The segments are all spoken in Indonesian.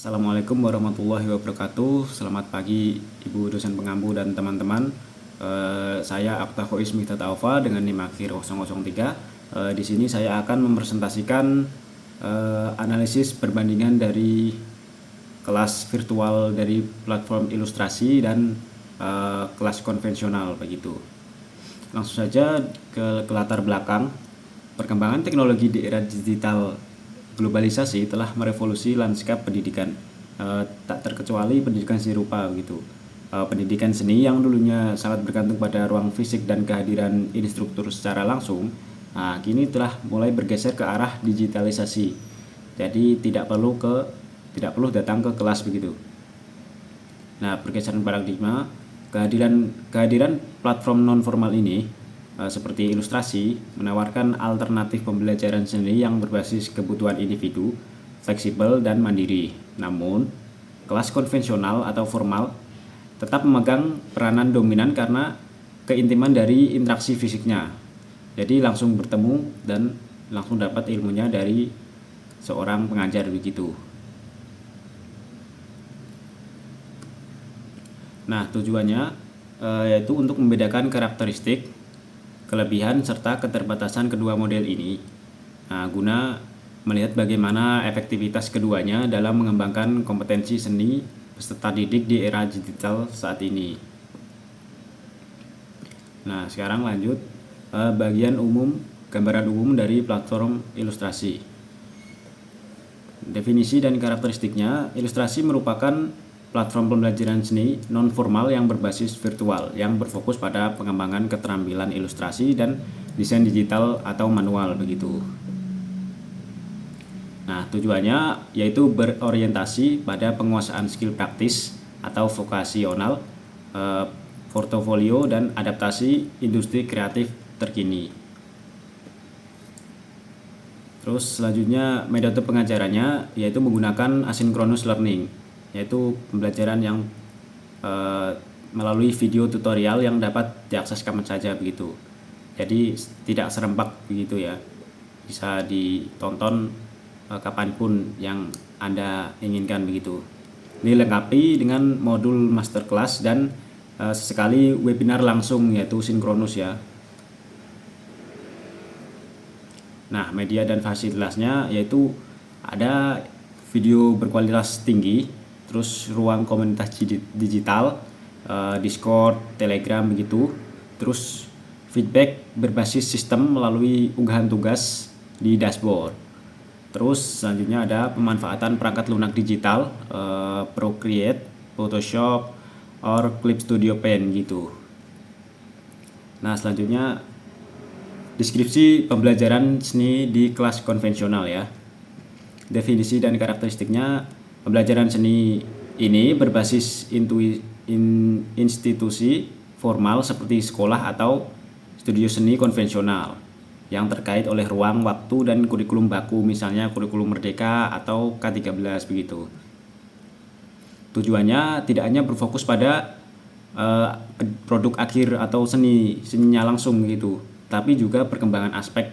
Assalamualaikum warahmatullahi wabarakatuh. Selamat pagi Ibu dosen pengampu dan teman-teman. Saya Abtahois Miftah Taufa dengan NIM akhir 003. Di sini saya akan mempresentasikan analisis perbandingan dari kelas virtual dari platform ilustrasi dan kelas konvensional begitu. Langsung saja ke latar belakang. Perkembangan teknologi di era digital globalisasi telah merevolusi lanskap pendidikan, tak terkecuali pendidikan seni rupa begitu. Pendidikan seni yang dulunya sangat bergantung pada ruang fisik dan kehadiran instruktur secara langsung, kini telah mulai bergeser ke arah digitalisasi. Jadi tidak perlu datang ke kelas begitu. Nah, pergeseran paradigma, kehadiran platform non formal ini seperti ilustrasi menawarkan alternatif pembelajaran seni yang berbasis kebutuhan individu, fleksibel dan mandiri. Namun, kelas konvensional atau formal tetap memegang peranan dominan karena keintiman dari interaksi fisiknya. Jadi langsung bertemu dan langsung dapat ilmunya dari seorang pengajar begitu. Nah, tujuannya yaitu untuk membedakan karakteristik, kelebihan serta keterbatasan kedua model ini, guna melihat bagaimana efektivitas keduanya dalam mengembangkan kompetensi seni peserta didik di era digital saat ini. Nah, sekarang lanjut bagian umum, gambaran umum dari platform ilustrasi. Definisi dan karakteristiknya, ilustrasi merupakan platform pembelajaran seni non-formal yang berbasis virtual, yang berfokus pada pengembangan keterampilan ilustrasi dan desain digital atau manual begitu. Nah, tujuannya yaitu berorientasi pada penguasaan skill praktis atau vokasional, portofolio dan adaptasi industri kreatif terkini. Terus selanjutnya metode pengajarannya yaitu menggunakan asynchronous learning, yaitu pembelajaran yang melalui video tutorial yang dapat diakses kapan saja begitu. Jadi tidak serempak begitu ya, bisa ditonton kapanpun yang Anda inginkan begitu. Dilengkapi dengan modul masterclass dan sesekali webinar langsung yaitu sinkronus ya. Nah, media dan fasilitasnya yaitu ada video berkualitas tinggi, terus ruang komunitas digital, Discord, Telegram begitu, terus feedback berbasis sistem melalui unggahan tugas di dashboard. Terus selanjutnya ada pemanfaatan perangkat lunak digital, Procreate, Photoshop, or Clip Studio Paint gitu. Nah, selanjutnya deskripsi pembelajaran seni di kelas konvensional ya. Definisi dan karakteristiknya, pembelajaran seni ini berbasis institusi formal seperti sekolah atau studio seni konvensional yang terkait oleh ruang, waktu, dan kurikulum baku, misalnya kurikulum Merdeka atau K13 begitu. Tujuannya tidak hanya berfokus pada produk akhir atau seninya langsung gitu, tapi juga perkembangan aspek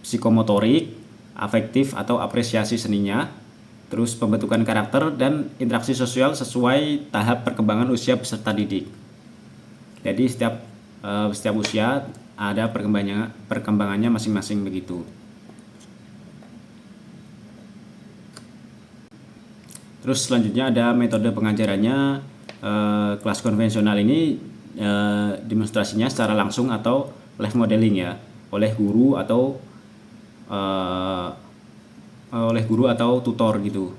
psikomotorik, afektif atau apresiasi seninya, terus pembentukan karakter dan interaksi sosial sesuai tahap perkembangan usia peserta didik. Jadi setiap usia ada perkembangannya masing-masing begitu. Terus selanjutnya ada metode pengajarannya. Kelas konvensional ini demonstrasinya secara langsung atau live modeling ya, oleh guru atau tutor gitu,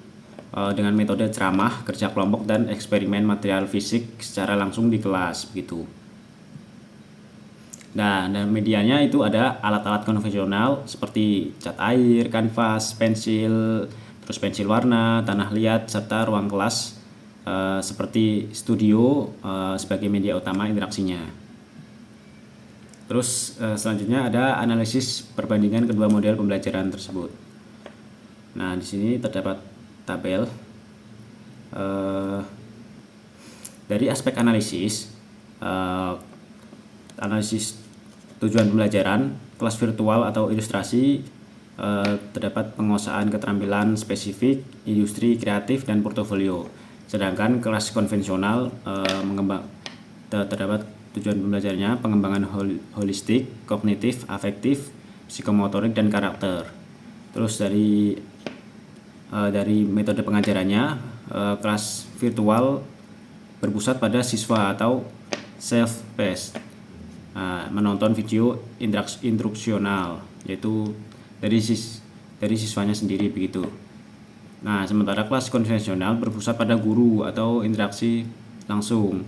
dengan metode ceramah, kerja kelompok, dan eksperimen material fisik secara langsung di kelas begitu. Nah, dan medianya itu ada alat-alat konvensional seperti cat air, kanvas, pensil, terus pensil warna, tanah liat, serta ruang kelas seperti studio sebagai media utama interaksinya. Terus selanjutnya ada analisis perbandingan kedua model pembelajaran tersebut. Nah, di sini terdapat tabel. Dari aspek analisis tujuan pembelajaran, kelas virtual atau ilustrasi terdapat penguasaan keterampilan spesifik, industri kreatif, dan portofolio. Sedangkan kelas konvensional terdapat tujuan pembelajarannya pengembangan holistik, kognitif, afektif, psikomotorik, dan karakter. Terus dari metode pengajarannya, kelas virtual berpusat pada siswa atau self-paced, menonton video instruksional, yaitu dari siswanya sendiri begitu. Nah, sementara kelas konvensional berpusat pada guru atau interaksi langsung,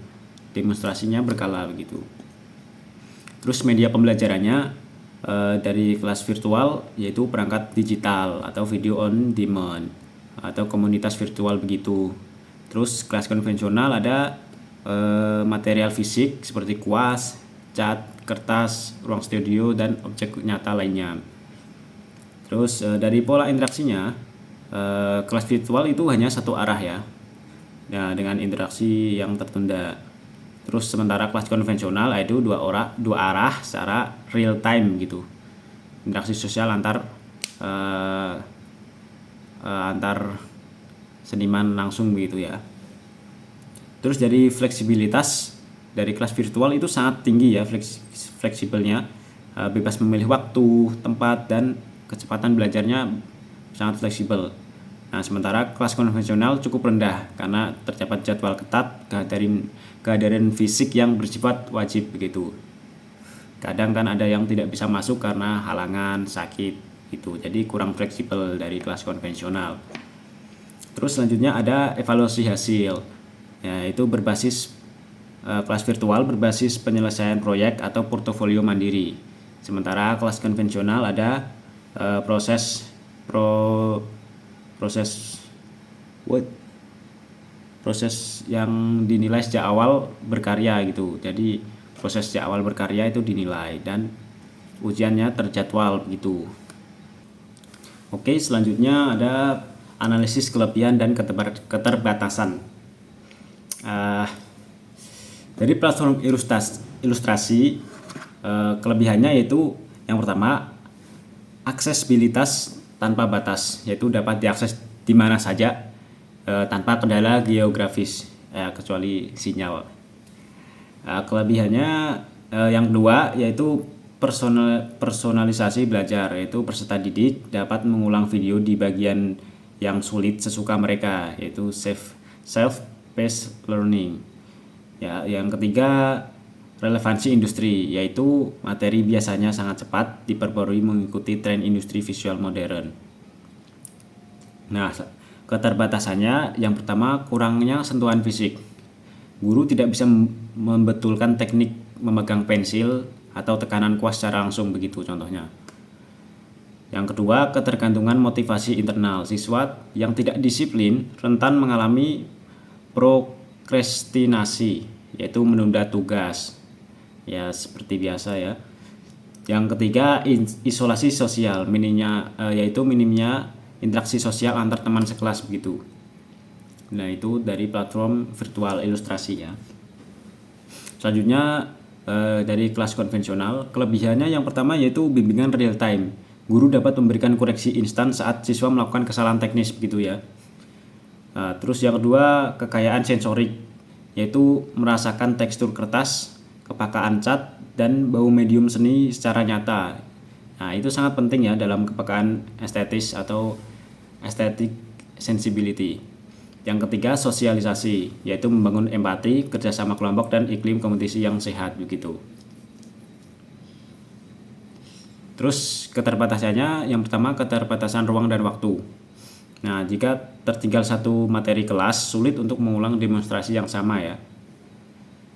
demonstrasinya berkala begitu. Terus media pembelajarannya dari kelas virtual yaitu perangkat digital atau video on demand atau komunitas virtual begitu. Terus kelas konvensional ada material fisik seperti kuas, cat, kertas, ruang studio, dan objek nyata lainnya. Terus dari pola interaksinya, kelas virtual itu hanya satu arah ya, dengan interaksi yang tertunda. Terus sementara kelas konvensional itu dua arah secara real time gitu, interaksi sosial antar seniman langsung begitu ya. Terus dari fleksibilitas dari kelas virtual itu sangat tinggi ya, fleksibelnya, bebas memilih waktu, tempat, dan kecepatan belajarnya sangat fleksibel. Nah, sementara kelas konvensional cukup rendah karena terdapat jadwal ketat, kehadiran fisik yang bersifat wajib begitu. Kadang kan ada yang tidak bisa masuk karena halangan, sakit gitu. Jadi kurang fleksibel dari kelas konvensional. Terus selanjutnya ada evaluasi hasil. Ya, itu berbasis kelas virtual berbasis penyelesaian proyek atau portofolio mandiri. Sementara kelas konvensional ada proses yang dinilai sejak awal berkarya gitu. Jadi proses sejak awal berkarya itu dinilai dan ujiannya terjadwal begitu. Oke, selanjutnya ada analisis kelebihan dan keterbatasan. Dari platform ilustrasi, kelebihannya yaitu yang pertama, aksesibilitas tanpa batas, yaitu dapat diakses di mana saja tanpa kendala geografis kecuali sinyal. Kelebihannya yang kedua yaitu personalisasi belajar, yaitu peserta didik dapat mengulang video di bagian yang sulit sesuka mereka, yaitu self-paced learning. Ya, yang ketiga relevansi industri, yaitu materi biasanya sangat cepat diperbarui mengikuti tren industri visual modern. Nah, keterbatasannya yang pertama kurangnya sentuhan fisik. Guru tidak bisa membetulkan teknik memegang pensil atau tekanan kuas secara langsung begitu contohnya. Yang kedua, ketergantungan motivasi internal. Siswa yang tidak disiplin rentan mengalami prokrastinasi, yaitu menunda tugas. Ya, seperti biasa ya. Yang ketiga, isolasi sosial, yaitu minimnya interaksi sosial antar teman sekelas begitu. Nah, itu dari platform virtual ilustrasi ya. Selanjutnya dari kelas konvensional, kelebihannya yang pertama yaitu bimbingan real time. Guru dapat memberikan koreksi instan saat siswa melakukan kesalahan teknis begitu ya. Terus yang kedua, kekayaan sensorik, yaitu merasakan tekstur kertas, kepekaan cat, dan bau medium seni secara nyata. Nah, itu sangat penting ya dalam kepekaan estetis atau aesthetic sensibility. Yang ketiga, sosialisasi, yaitu membangun empati, kerjasama kelompok, dan iklim kompetisi yang sehat begitu. Terus keterbatasannya yang pertama, keterbatasan ruang dan waktu. Nah, jika tertinggal satu materi kelas, sulit untuk mengulang demonstrasi yang sama ya.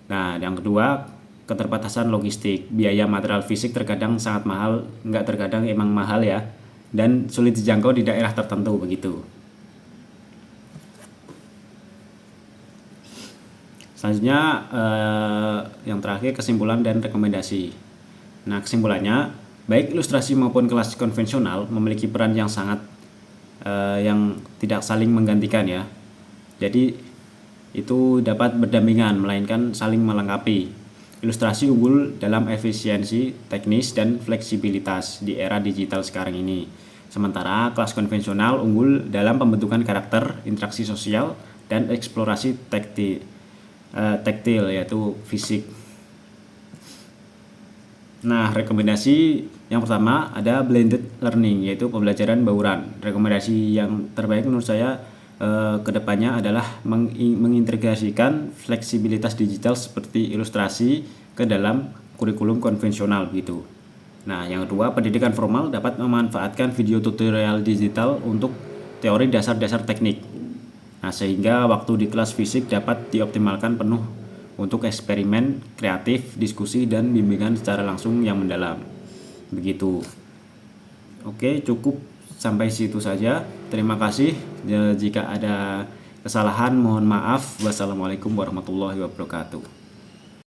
Nah, yang kedua, keterbatasan logistik. Biaya material fisik terkadang sangat mahal, terkadang emang mahal ya, dan sulit dijangkau di daerah tertentu begitu. Selanjutnya yang terakhir, kesimpulan dan rekomendasi. Nah, kesimpulannya, baik ilustrasi maupun kelas konvensional memiliki peran yang sangat yang tidak saling menggantikan ya. Jadi itu dapat berdampingan melainkan saling melengkapi. Ilustrasi unggul dalam efisiensi teknis dan fleksibilitas di era digital sekarang ini. Sementara kelas konvensional unggul dalam pembentukan karakter, interaksi sosial, dan eksplorasi taktil yaitu fisik. Nah, rekomendasi yang pertama ada blended learning yaitu pembelajaran bauran. Rekomendasi yang terbaik menurut saya kedepannya adalah mengintegrasikan fleksibilitas digital seperti ilustrasi ke dalam kurikulum konvensional gitu. Nah, yang kedua, pendidikan formal dapat memanfaatkan video tutorial digital untuk teori dasar-dasar teknik. Nah, sehingga waktu di kelas fisik dapat dioptimalkan penuh untuk eksperimen, kreatif, diskusi, dan bimbingan secara langsung yang mendalam. Begitu. Oke, cukup sampai situ saja. Terima kasih. Jika ada kesalahan, mohon maaf. Wassalamualaikum warahmatullahi wabarakatuh.